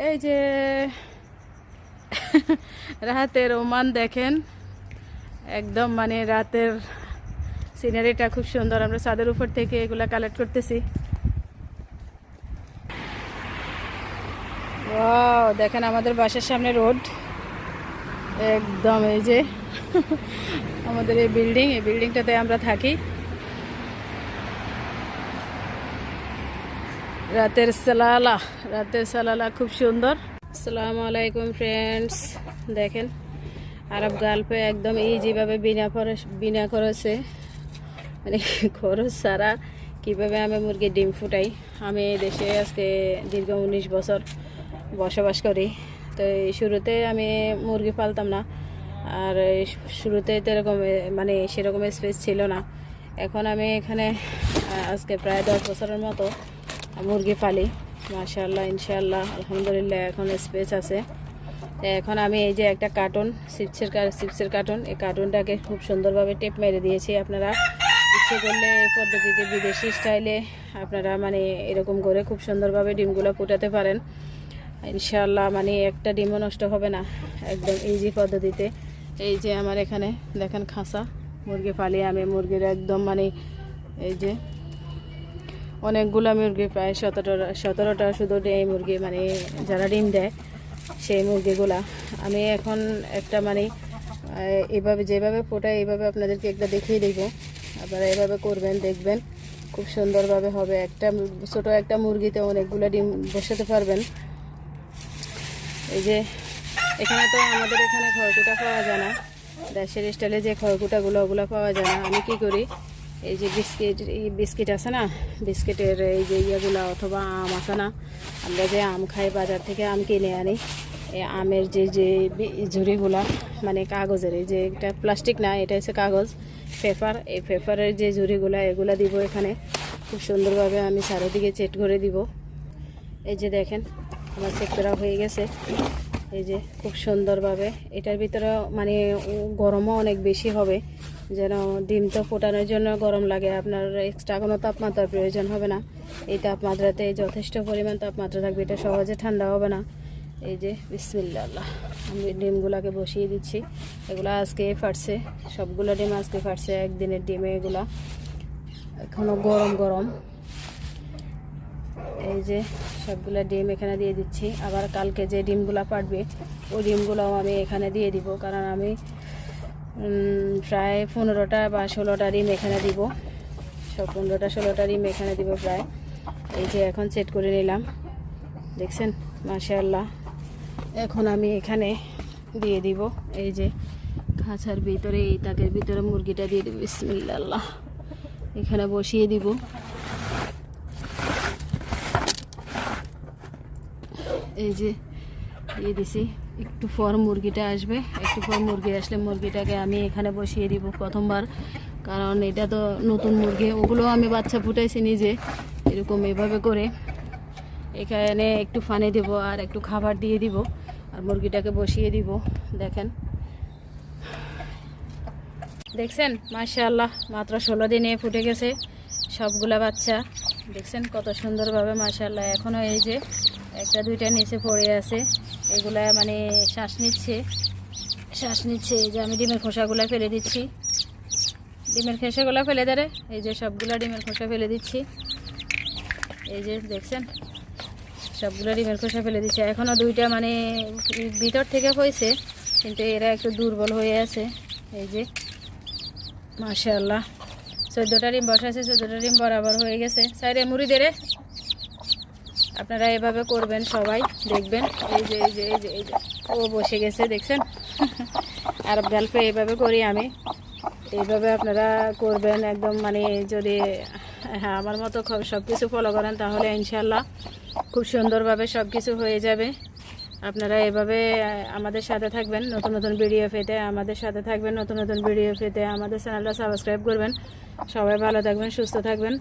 এই যে রাতের ওমান দেখেন, একদম মানে রাতের সিনারিটা খুব সুন্দর। আমরা ছাদের উপর থেকে এগুলা কালেক্ট করতেছি। ওয়াও, দেখেন আমাদের বাসার সামনে রোড, একদম এই যে আমাদের এই বিল্ডিংটাতে আমরা থাকি। রাতের সালালা খুব সুন্দর। আসসালামু আলাইকুম ফ্রেন্ডস, দেখেন আরব গাল্পে একদম যেভাবে বিনা খরচে মানে খরচ ছাড়া কীভাবে আমি মুরগির ডিম ফুটাই। আমি এই দেশে আজকে দীর্ঘ 19 বছর বসবাস করি। তো এই শুরুতে আমি মুরগি পালতাম না, আর শুরুতে তো এরকম মানে সেরকম স্পেস ছিল না। এখন আমি এখানে আজকে প্রায় 10 বছরের মতো মুরগি পালি। মাশাআল্লাহ, ইনশাআল্লাহ, আলহামদুলিল্লাহ এখন স্পেস আছে। এখন আমি এই যে একটা কার্টুন, চিপসের কার্টুন, এই কার্টুনটাকে খুব সুন্দরভাবে টেপ মেরে দিয়েছি। আপনারা ইচ্ছে করলে এই পদ্ধতিতে বিদেশি স্টাইলে আপনারা মানে এরকম করে খুব সুন্দরভাবে ডিমগুলো ফুটাতে পারেন ইনশাআল্লাহ। মানে একটা ডিমও নষ্ট হবে না, একদম ইজি পদ্ধতিতে। এই যে আমার এখানে দেখেন খাঁচা মুরগি পালি আমি। মুরগির একদম মানে এই যে অনেকগুলো মুরগি, প্রায় 17টা শুধু এই মুরগি, মানে যারা ডিম দেয় সেই মুরগিগুলা। আমি এখন একটা মানে এভাবে যেভাবে ফোটাই এইভাবে আপনাদেরকে একটা দেখিয়ে দেব। আপনারা এভাবে করবেন, দেখবেন খুব সুন্দরভাবে হবে। ছোট একটা মুরগিতে অনেকগুলো ডিম বসাতে পারবেন। এই যে এখানে তো আমাদের এখানে খড়কুটা পাওয়া যায় না, দেশের স্টাইলে যে খড়কুটাগুলো ওগুলো পাওয়া যায় না। আমি কি করি, এই যে বিস্কিট আছে না, বিস্কিটের এই যে ইয়েগুলা, অথবা আম আছে না, আমরা যে আম খাই বাজার থেকে আম কিনে আনি, এই আমের যে ঝুড়িগুলা, মানে কাগজের, এই যে এটা প্লাস্টিক না, এটা হচ্ছে কাগজ, পেপার, এই পেপারের যে ঝুড়িগুলা এগুলা দিব এখানে। খুব সুন্দরভাবে আমি চারিদিকে সেট করে দিব। এই যে দেখেন আমার সেট করা হয়ে গেছে। এই যে খুব সুন্দরভাবে, এটার ভিতরে মানে গরমও অনেক বেশি হবে, যেন ডিম তো ফোটানোর জন্য গরম লাগে। আপনার এক্সট্রা কোনো তাপমাত্রার প্রয়োজন হবে না। এই তাপমাত্রাতে যথেষ্ট পরিমাণ তাপমাত্রা থাকবে, এটা সহজে ঠান্ডা হবে না। এই যে বিসমিল্লাহ, আমি ডিমগুলোকে বসিয়ে দিচ্ছি। এগুলো আজকে ফাটছে, সবগুলো ডিম আজকে ফাটছে, একদিনের ডিমে এগুলা এখনও গরম গরম। এই যে সবগুলো ডিম এখানে দিয়ে দিচ্ছি। আবার কালকে যে ডিমগুলো পাড়বে ওই ডিমগুলোও আমি এখানে দিয়ে দিব, কারণ আমি প্রায় 15টা বা 16টা ডিম এখানে দিব। 15টা 16টা ডিম এখানে দিব প্রায়। এই যে এখন সেট করে নিলাম, দেখছেন মাশাআল্লাহ। এখন আমি এখানে দিয়ে দিব, এই যে খাঁচার ভিতরে, এই তাকের ভিতরে মুরগিটা দিয়ে দিব। বিসমিল্লাহ, এখানে বসিয়ে দিব। এই যে দিয়ে দিছি। একটু পর মুরগিটা আসবে, একটু পর মুরগি আসলে মুরগিটাকে আমি এখানে বসিয়ে দিব প্রথমবার, কারণ এটা তো নতুন মুরগি। ওগুলো আমি বাচ্চা ফুটাইছি নিজে, এরকম এভাবে করে এখানে একটু পানি দেব আর একটু খাবার দিয়ে দিব, আর মুরগিটাকে বসিয়ে দিব। দেখছেন মাশাআল্লাহ, মাত্র 16 দিনে ফুটে গেছে সবগুলা বাচ্চা। দেখছেন কত সুন্দরভাবে মাশাআল্লাহ। এখনও এই যে একটা দুইটা নিচে পড়ে আছে, এগুলা মানে শ্বাস নিচ্ছে। এই যে আমি ডিমের খোসাগুলা ফেলে দিচ্ছি, ডিমের খোসাগুলা ফেলে দেয়। এই যে সবগুলা ডিমের খোসা ফেলে দিচ্ছি। এই যে দেখছেন সবগুলো ডিমের খোসা ফেলে দিচ্ছে। এখনও দুইটা মানে ভিতর থেকে হয়েছে, কিন্তু এরা একটু দুর্বল হয়ে আছে। এই যে মাশাআল্লাহ 14টা ডিম বসাছে, 14টা ডিম বরাবর হয়ে গেছে। সাইডে মুড়ি দে রে। আপনারা এভাবে করবেন সবাই, দেখবেন। এই যে এই যে এই যে এই যে ও বসে গেছে, দেখছেন আরব গাল্পে এইভাবে করি আমি। এইভাবে আপনারা করবেন একদম, মানে যদি হ্যাঁ আমার মতো সব কিছু ফলো করেন তাহলে ইনশাল্লাহ খুব সুন্দরভাবে সব কিছু হয়ে যাবে। আপনারা এভাবে আমাদের সাথে থাকবেন, নতুন নতুন ভিডিও পেতে আমাদের সাথে থাকবেন, নতুন নতুন ভিডিও পেতে আমাদের চ্যানেলটা সাবস্ক্রাইব করবেন। সবাই ভালো থাকবেন, সুস্থ থাকবেন।